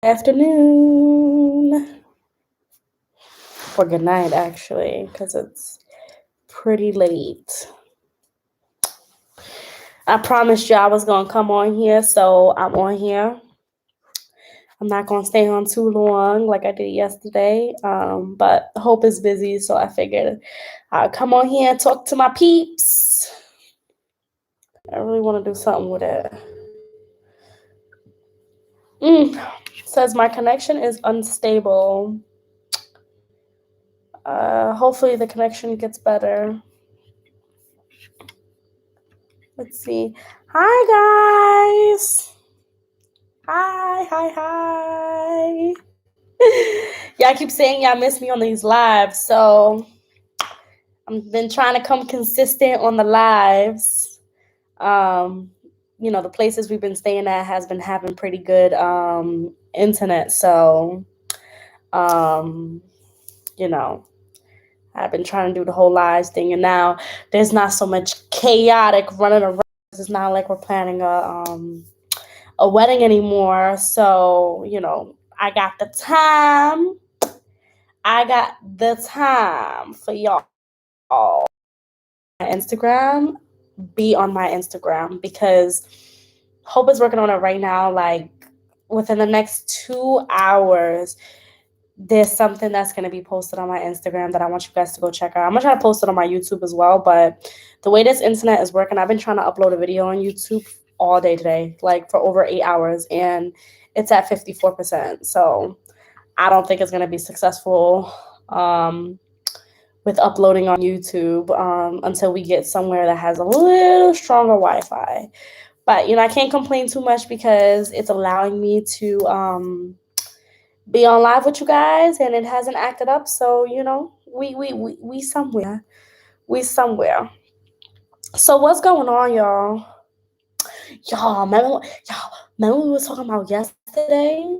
Afternoon. Or good night, actually, because it's pretty late. I promised you I was going to come on here, so I'm on here. I'm not going to stay on too long like I did yesterday, but Hope is busy, so I figured I'd come on here and talk to my peeps. I really want to do something with it. Says my connection is unstable. Hopefully the connection gets better. Let's see. Hi, guys. Hi. Y'all keep saying y'all miss me on these lives, so I've been trying to come consistent on the lives. The places we've been staying at has been having pretty good internet, so you know, I've been trying to do the whole lives thing, and now there's not so much chaotic running around. It's not like we're planning a wedding anymore, so I got the time. For y'all. My Instagram, be on my Instagram because Hope is working on it right now. Like within the next 2 hours, there's something that's going to be posted on my Instagram that I want you guys to go check out. I'm going to try to post it on my YouTube as well, but the way this internet is working, I've been trying to upload a video on YouTube all day today, like for over 8 hours, and it's at 54%. So I don't think it's going to be successful with uploading on YouTube until we get somewhere that has a little stronger Wi-Fi. But, I can't complain too much because it's allowing me to be on live with you guys, and it hasn't acted up. So, we somewhere. We somewhere. So what's going on, y'all? Remember we was talking about yesterday?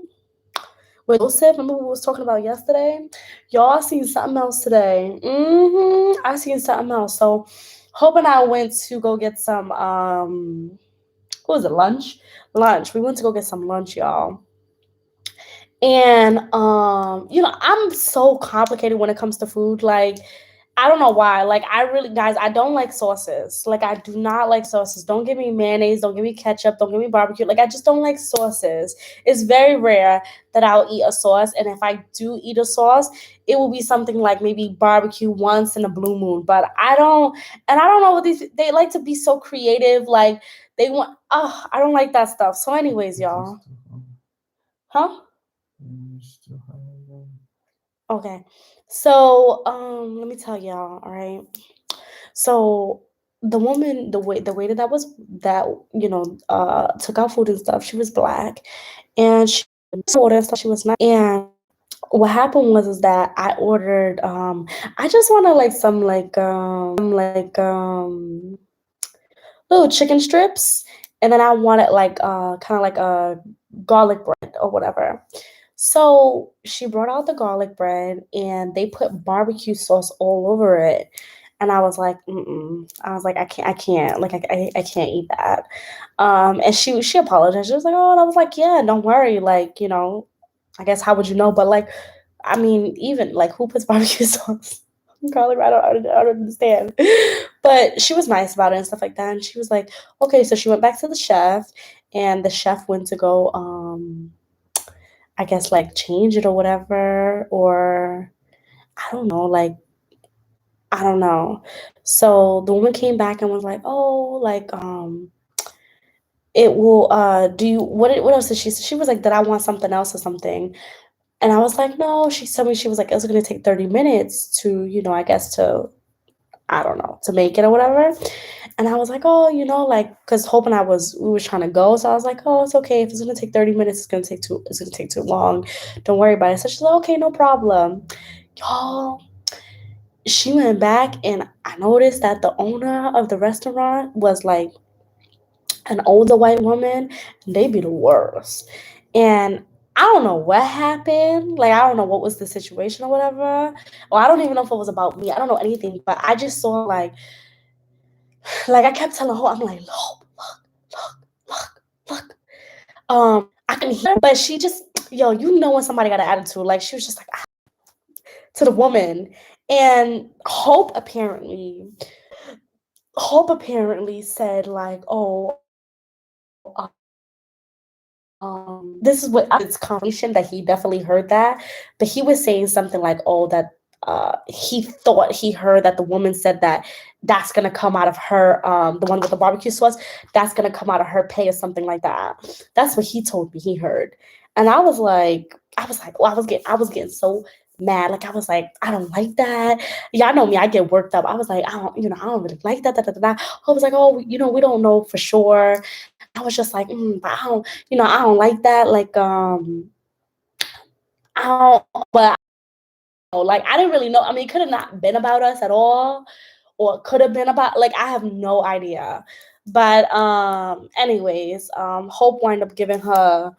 With Joseph, remember we was talking about yesterday? Y'all, I seen something else today. I seen something else. So Hope and I went to go get some what was it, lunch? Lunch. We went to go get some lunch, y'all. And I'm so complicated when it comes to food. Like, I don't know why. Like, guys, I don't like sauces. Like, I do not like sauces. Don't give me mayonnaise. Don't give me ketchup. Don't give me barbecue. Like, I just don't like sauces. It's very rare that I'll eat a sauce. And if I do eat a sauce, it will be something like maybe barbecue once in a blue moon. But I don't know what they like to be so creative. Like, they want, I don't like that stuff. So anyways, y'all. Huh? Okay. So, let me tell y'all, all right. So the woman, the waiter that took our food and stuff, she was black, and she ordered stuff. She was not, and what happened was is that I ordered. I just wanted like some little chicken strips, and then I wanted like kind of like a garlic bread or whatever. So she brought out the garlic bread and they put barbecue sauce all over it. And I was like, mm-mm. I was like, I can't, like, I can't eat that. And she apologized. She was like, oh, and I was like, yeah, don't worry. Like, I guess how would you know? But like, I mean, even like who puts barbecue sauce on garlic bread? I don't understand. But she was nice about it and stuff like that. And she was like, okay, so she went back to the chef and the chef went to go, I guess like change it or whatever, or I don't know, like I don't know. So the woman came back and was like, "Oh, like it will do you what else did she say? She was like, "Did I want something else or something?" And I was like, "No." She told me she was like, "It's going to take 30 minutes to, I guess to I don't know, to make it or whatever." And I was like, "Oh, like cuz Hope and we were trying to go, so I was like, "Oh, it's okay. If it's going to take 30 minutes, it's going to take too long. Don't worry about it." So she's like, "Okay, no problem." Y'all, she went back and I noticed that the owner of the restaurant was like an older white woman, and they be the worst. And I don't know what happened. Like, I don't know what was the situation or whatever. Or I don't even know if it was about me. I don't know anything. But I just saw like I kept telling her, I'm like, look. I can hear, but she just yo, you know when somebody got an attitude, like she was just like to the woman. And Hope apparently said like, oh, this is what it's confirmation that he definitely heard that, but he was saying something like, oh, that he thought he heard that the woman said that that's gonna come out of her, the one with the barbecue sauce, that's gonna come out of her pay or something like that. That's what he told me he heard, and well, I was getting so mad. Like I was like, I don't like that. Yeah, I know me. I get worked up. I was like, I don't really like that. I was like, oh, we don't know for sure. I was just like, but I don't like that. Like, I don't, but like, I didn't really know. I mean, it could have not been about us at all, or it could have been about, like, I have no idea. But, anyways, Hope wound up giving her,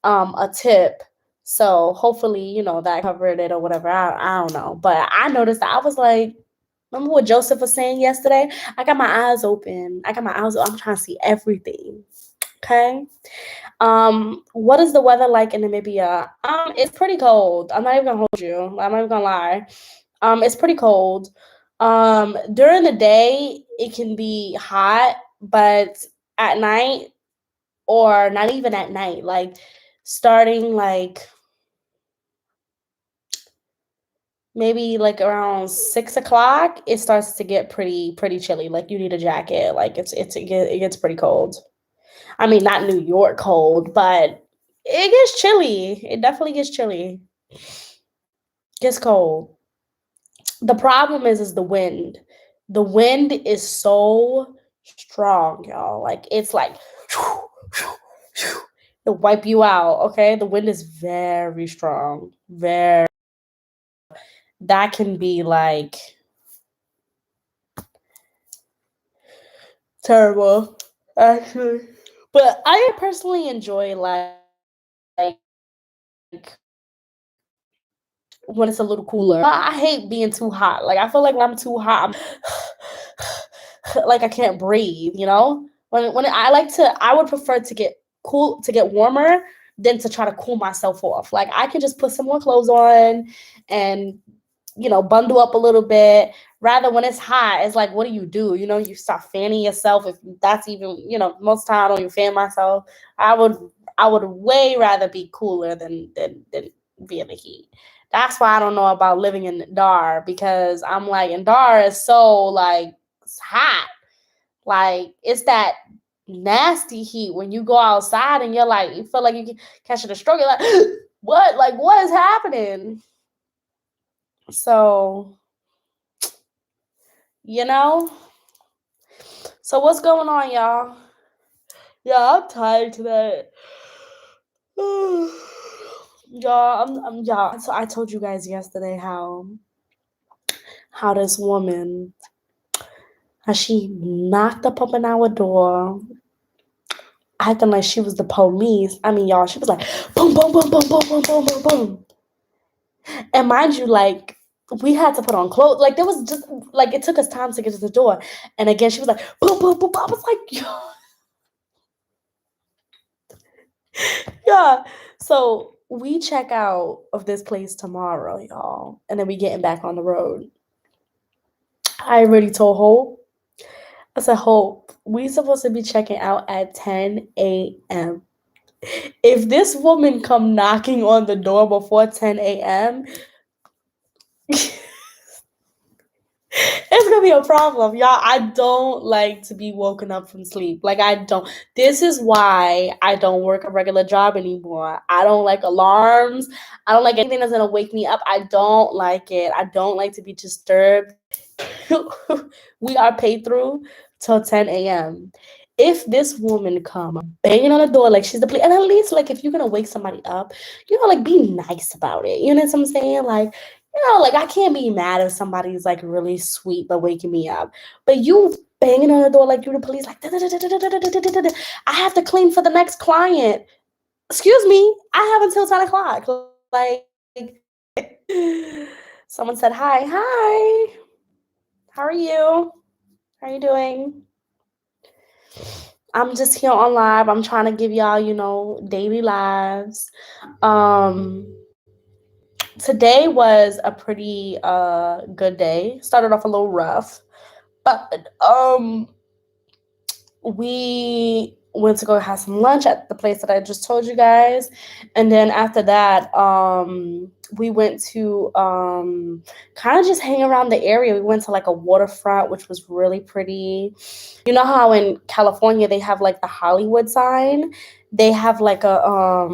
a tip. So hopefully, that covered it or whatever. I don't know. But I noticed that I was like, remember what Joseph was saying yesterday? I got my eyes open. I'm trying to see everything. Okay. What is the weather like in Namibia? It's pretty cold. I'm not even gonna hold you. I'm not even gonna lie. It's pretty cold. During the day it can be hot, but at night, or not even at night, like starting like maybe like around 6 o'clock, it starts to get pretty chilly. Like you need a jacket. Like it gets pretty cold. I mean, not New York cold, but it gets chilly. It definitely gets chilly. Gets cold. The problem is the wind. The wind is so strong, y'all. Like it's like to wipe you out. Okay, the wind is very strong. Very. That can be like terrible, actually. But I personally enjoy like when it's a little cooler. I hate being too hot. Like I feel like when I'm too hot, like I can't breathe. When I would prefer to get warmer than to try to cool myself off. Like I can just put some more clothes on and bundle up a little bit. Rather when it's hot, it's like, what do? You start fanning yourself. If that's even, most time I don't even fan myself. I would I would way rather be cooler than be in the heat. That's why I don't know about living in Dar, because I'm like, in Dar is so like it's hot. Like it's that nasty heat when you go outside and you're like, you feel like you can catch a stroke. You're like, what? Like what is happening? So you know. So what's going on, y'all? Yeah, I'm tired today. Y'all, y'all. So I told you guys yesterday how this woman, how she knocked up in our door, acting like she was the police. I mean, y'all, she was like boom, boom, boom, boom, boom, boom, boom, boom, boom. And mind you, like we had to put on clothes. Like there was just like it took us time to get to the door. And again, she was like boom, boom, boom. I was like, yo, yeah. So we check out of this place tomorrow, y'all, and then we getting back on the road. I already told Hope. I said, Hope, we supposed to be checking out at 10 a.m. If this woman come knocking on the door before 10 a.m., it's gonna be a problem, y'all. I don't like to be woken up from sleep. Like I don't. This is why I don't work a regular job anymore. I don't like alarms. I don't like anything that's gonna wake me up. I don't like it. I don't like to be disturbed. We are paid through till 10 a.m. If this woman come banging on the door like she's the police, and at least like if you're gonna wake somebody up, like be nice about it. You know what I'm saying? Like, like I can't be mad if somebody's like really sweet but waking me up. But you banging on the door like you're the police, like I have to clean for the next client. Excuse me, I have until 10 o'clock. Like someone said hi, how are you? How are you doing? I'm just here on live. I'm trying to give y'all, daily lives. Um, Today was a pretty good day. Started off a little rough, but we went to go have some lunch at the place that I just told you guys. And then after that, we went to kind of just hang around the area. We went to like a waterfront, which was really pretty. You know how in California they have like the Hollywood sign? They have like a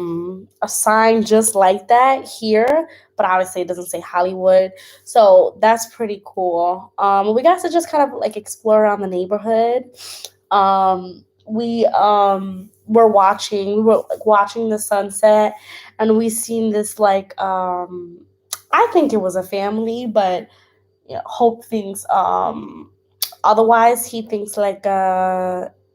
sign just like that here, but obviously it doesn't say Hollywood. So that's pretty cool. We got to just kind of like explore around the neighborhood. We were like watching the sunset, and we seen this like I think it was a family, but Hope thinks otherwise. He thinks like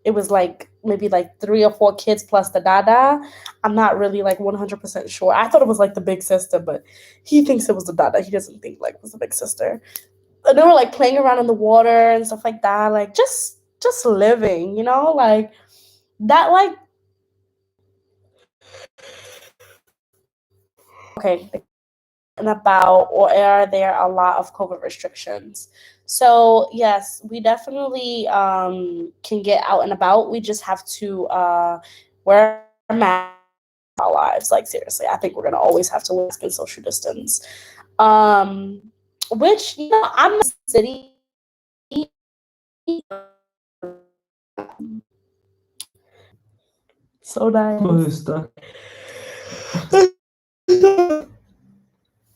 it was like maybe like 3 or 4 kids plus the dada. I'm not really like 100% sure. I thought it was like the big sister, but he thinks it was the dada. He doesn't think like it was the big sister. And they were like playing around in the water and stuff like that, like just living, like that, like okay, and about, or are there a lot of COVID restrictions? So yes, we definitely can get out and about. We just have to wear a mask our lives. Like seriously, I think we're gonna always have to wear a mask and social distance. Um, which I'm in the city. So Oh, nice. you're stuck.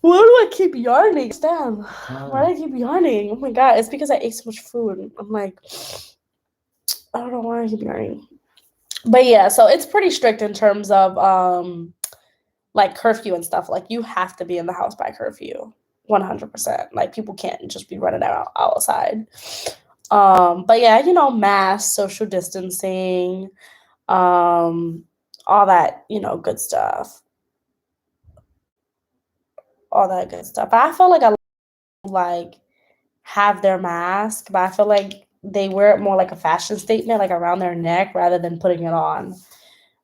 Why do I keep yarning? Damn. Why do Why? I keep yarning? Oh my god, it's because I ate so much food. I'm like, I don't know why I keep yarning. But yeah, so it's pretty strict in terms of like curfew and stuff. Like you have to be in the house by curfew. 100%. Like people can't just be running out outside. But yeah, mask, social distancing, um, all that, good stuff. All that good stuff. But I feel like like have their mask, but I feel like they wear it more like a fashion statement, like around their neck rather than putting it on.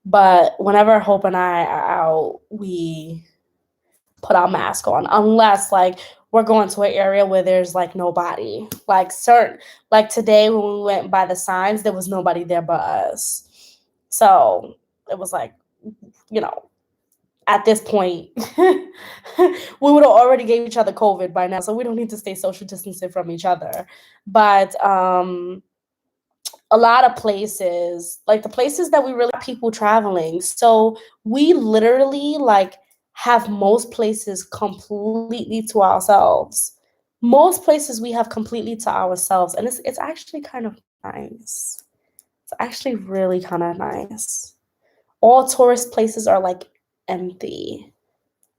But whenever Hope and I are out, we put our mask on, unless like we're going to an area where there's like nobody. Like today when we went by the signs, there was nobody there but us. So it was like, you know, at this point, we would have already gave each other COVID by now, so we don't need to stay social distancing from each other. But a lot of places, like the places that we really people traveling, so we literally like have most places completely to ourselves. Most places we have completely to ourselves, and it's actually kind of nice. It's actually really kind of nice. All tourist places are like empty.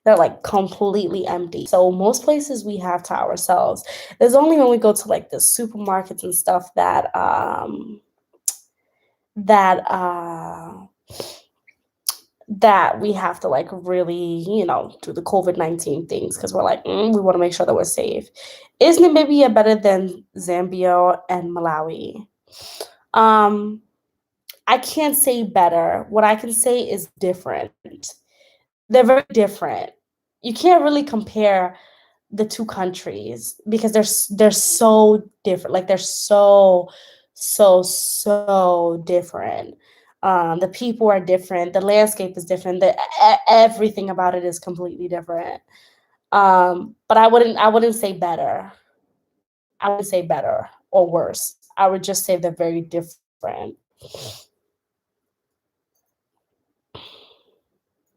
They're like completely empty. So most places we have to ourselves. There's only when we go to like the supermarkets and stuff that that we have to like really, do the COVID-19 things because we're like, we want to make sure that we're safe. Is Namibia better than Zambia and Malawi? Um, I can't say better. What I can say is different. They're very different. You can't really compare the two countries because they're so different. Like they're so different. The people are different. The landscape is different. Everything about it is completely different. But I wouldn't say better. I wouldn't say better or worse. I would just say they're very different.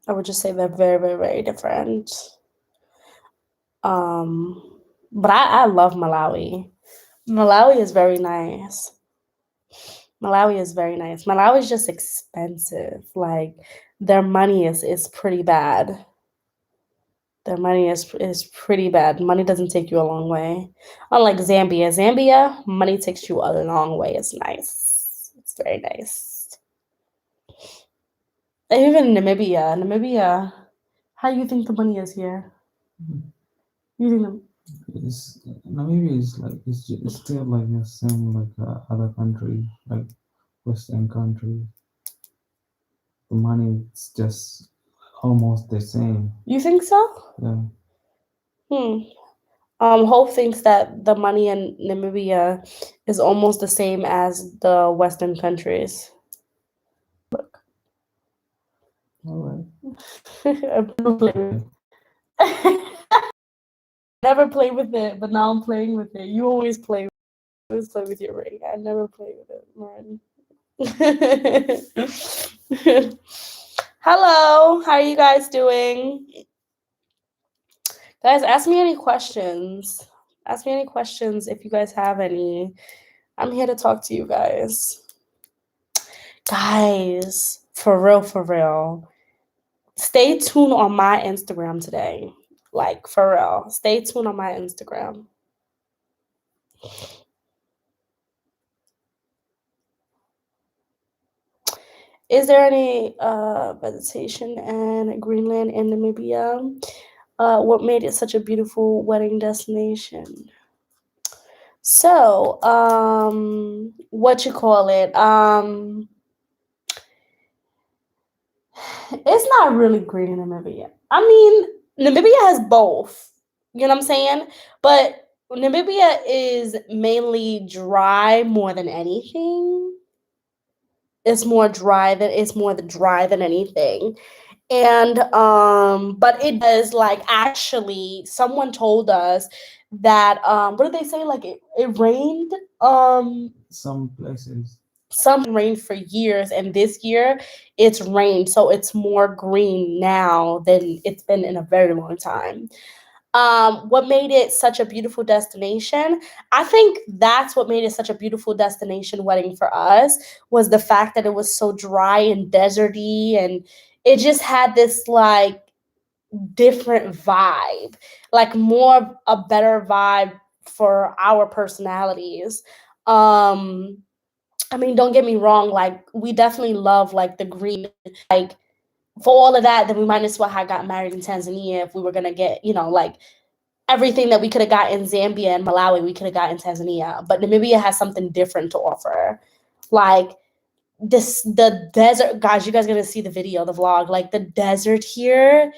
I would just say they're very different. Um, but I love Malawi. Malawi is very nice. Malawi is very nice. Malawi is just expensive. Like their money is pretty bad. Their money is pretty bad. Money doesn't take you a long way. Unlike Zambia. Zambia, money takes you a long way. It's nice. It's very nice. And even Namibia, how do you think the money is here? You think the Namibia is like it's still like the same like other country. Like Western countries, the money is just almost the same. You think so? Yeah. Hmm. Hope thinks that the money in Namibia is almost the same as the Western countries. All right. I never play with Okay. never play with it, but now I'm playing with it. You always play with your ring. I never play with it, man. Hello, how are you guys doing? Guys, ask me any questions. Ask me any questions if you guys have any. I'm here to talk to you guys. Guys, for real, for real. Stay tuned on my Instagram today. Like, for real. Stay tuned on my Instagram. Is there any vegetation in Greenland and Namibia? What made it such a beautiful wedding destination? So, what you call it? It's not really green in Namibia. I mean, Namibia has both. You know what I'm saying? But Namibia is mainly dry more than anything. It's more the dry than anything. And but it does like actually someone told us that what did they say? Like it rained Some places. some rained for years, and this year it's rained, so it's more green now than it's been in a very long time. What made it such a beautiful destination? I think that's what made it such a beautiful destination wedding for us was the fact that it was so dry and deserty, and it just had this like different vibe, like more a better vibe for our personalities. Um, I mean, don't get me wrong, like we definitely love like the green, like for all of that, then we might as well have got married in Tanzania if we were gonna get, like everything that we could have got in Zambia and Malawi, we could have got in Tanzania. But Namibia has something different to offer. Like the desert, guys, you guys gonna see the video, the vlog. Like the desert here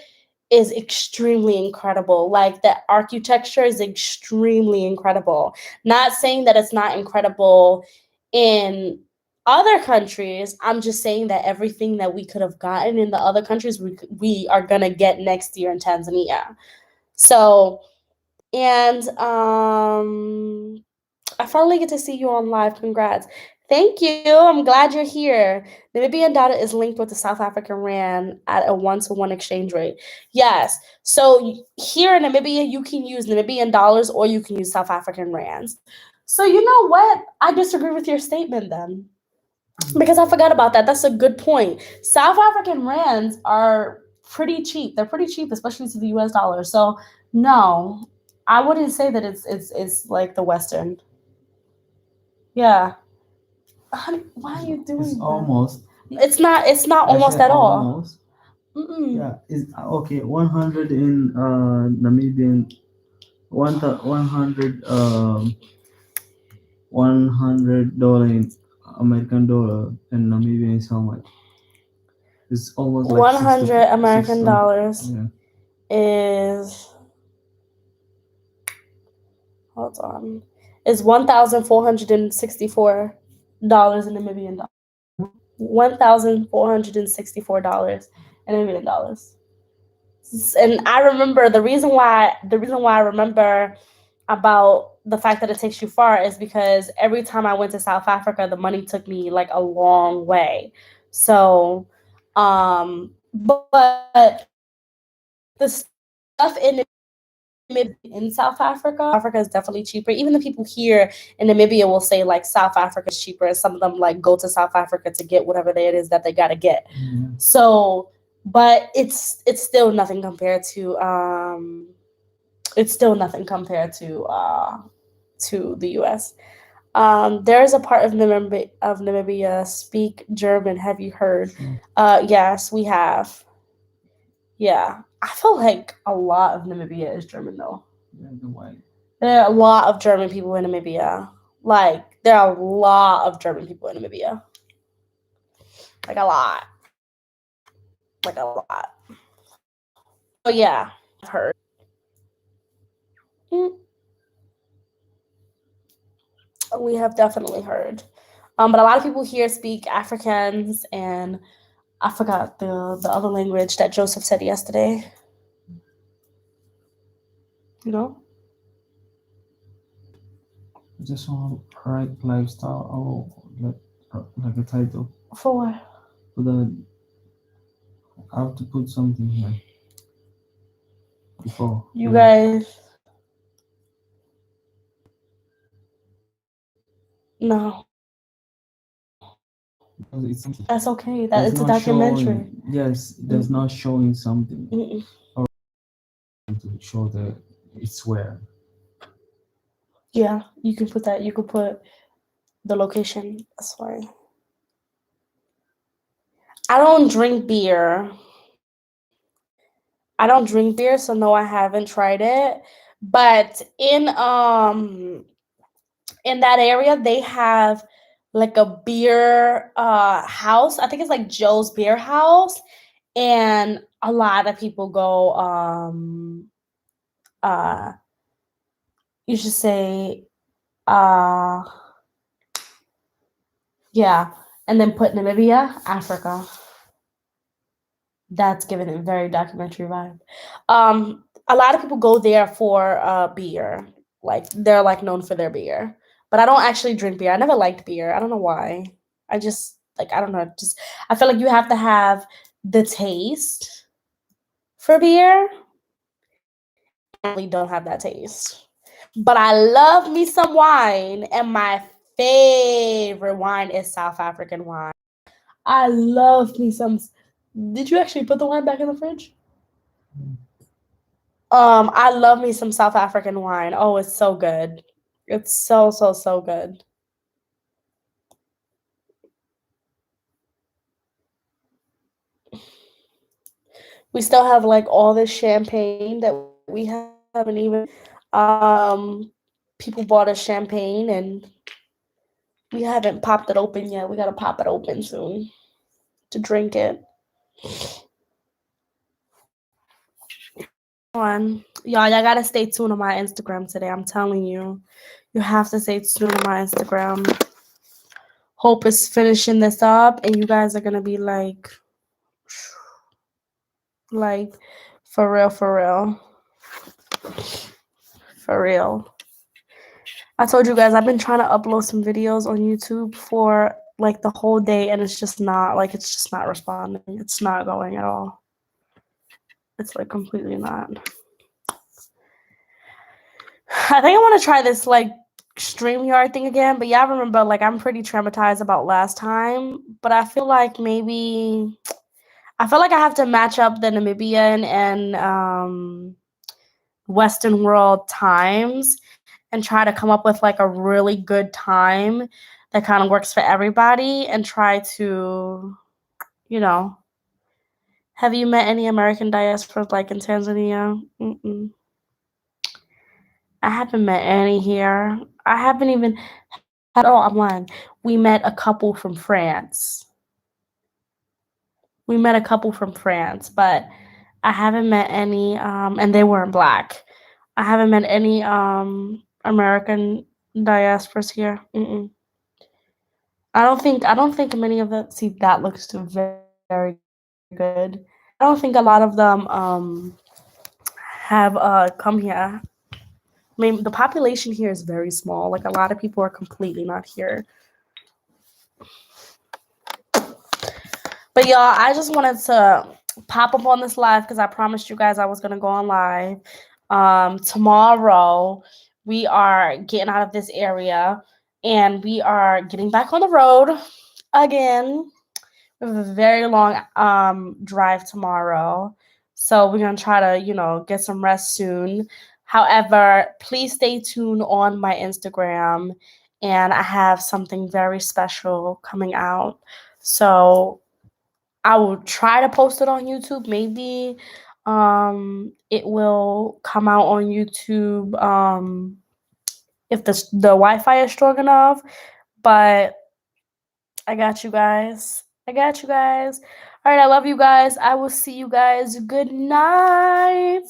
is extremely incredible. Like the architecture is extremely incredible. Not saying that it's not incredible in other countries. I'm just saying that everything that we could have gotten in the other countries, we are gonna get next year in Tanzania. So and I finally get to see you on live. Congrats. Thank you. I'm glad you're here. Namibian data is linked with the South African rand at a 1-to-1 exchange rate. Yes. So here in Namibia, you can use Namibian dollars or you can use South African rands. So you know what? I disagree with your statement then. Because I forgot about that. That's a good point. South African rands are pretty cheap. They're pretty cheap, especially to the US dollar. So no, I wouldn't say that it's like the Western. Yeah. Honey, why are you doing It's that? almost. It's not I almost said at all. almost. Mm-mm. Yeah. It's okay. 100 in Namibian. 100 $100 in American dollar, and Namibian is how much? It's almost like 100 six American something. dollars Yeah. is hold on. Is $1,464 in Namibian dollars. $1,464 in Namibian dollars. And I remember the reason why I remember about the fact that it takes you far is because every time I went to South Africa, the money took me like a long way. So, but the stuff in South Africa is definitely cheaper. Even the people here in Namibia will say like South Africa is cheaper, and some of them like go to South Africa to get whatever it is that they gotta get. Yeah. So, but it's still nothing compared to the U.S. There is a part of Namibia speak German. Have you heard? Sure. Yes, we have. Yeah, I feel like a lot of Namibia is German though. Yeah, the white. There are a lot of German people in Namibia. Like there are a lot of German people in Namibia. like a lot, like a lot. So yeah, I've heard. Mm, we have definitely heard. But a lot of people here speak Afrikaans and I forgot the other language that Joseph said yesterday. You know, Just want to write lifestyle like a title. for what? But then I have to put something here before. You Yeah. guys, no, Because it's that's okay. That there's it's a not documentary. showing. Yes, there's Mm-mm, not showing something mm-mm. to show that it's where. Yeah, you can put that. You can put the location. That's fine. I don't drink beer. I don't drink beer, so no, I haven't tried it. But in that area, they have like a beer house. I think it's like Joe's Beer House, and a lot of people go. Uh, you should say uh, yeah, and then put Namibia, Africa. That's giving it very documentary vibe. A lot of people go there for beer. Like they're like known for their beer. But I don't actually drink beer. I never liked beer. I don't know why. I just like I don't know. Just I feel like you have to have the taste for beer. I really don't have that taste. But I love me some wine, and my favorite wine is South African wine. I love me some. Did you actually put the wine back in the fridge? I love me some South African wine. Oh, it's so good. It's so, so, so good. We still have like all this champagne that we haven't even um people bought us champagne and we haven't popped it open yet. We gotta pop it open soon to drink it. Y'all gotta stay tuned on my Instagram today. I'm telling you. You have to stay tuned on my Instagram. Hope is finishing this up and you guys are gonna be like for real, for real. For real. I told you guys I've been trying to upload some videos on YouTube for like the whole day and it's just not responding. It's not going at all. It's like completely not. I think I want to try this like StreamYard thing again, but y'all remember like I'm pretty traumatized about last time, but I feel like maybe I feel like I have to match up the Namibian and Western world times and try to come up with like a really good time that kind of works for everybody and try to, you know, have you met any American diasporas like in Tanzania? Mm-mm. I haven't met any here. I haven't even had, oh, I'm lying. We met a couple from France. We met a couple from France, but I haven't met any, and they weren't black. I haven't met any American diasporas here. Mm-mm. I don't think many of them see that looks very good. I don't think a lot of them have come here. I mean, the population here is very small. Like a lot of people are completely not here. But y'all, I just wanted to pop up on this live because I promised you guys I was gonna go on live. Tomorrow we are getting out of this area and we are getting back on the road again. We have a very long drive tomorrow. So we're gonna try to, get some rest soon. However, please stay tuned on my Instagram and I have something very special coming out. So I will try to post it on YouTube. Maybe it will come out on YouTube if the Wi-Fi is strong enough. But I got you guys. I got you guys. All right, I love you guys. I will see you guys. Good night.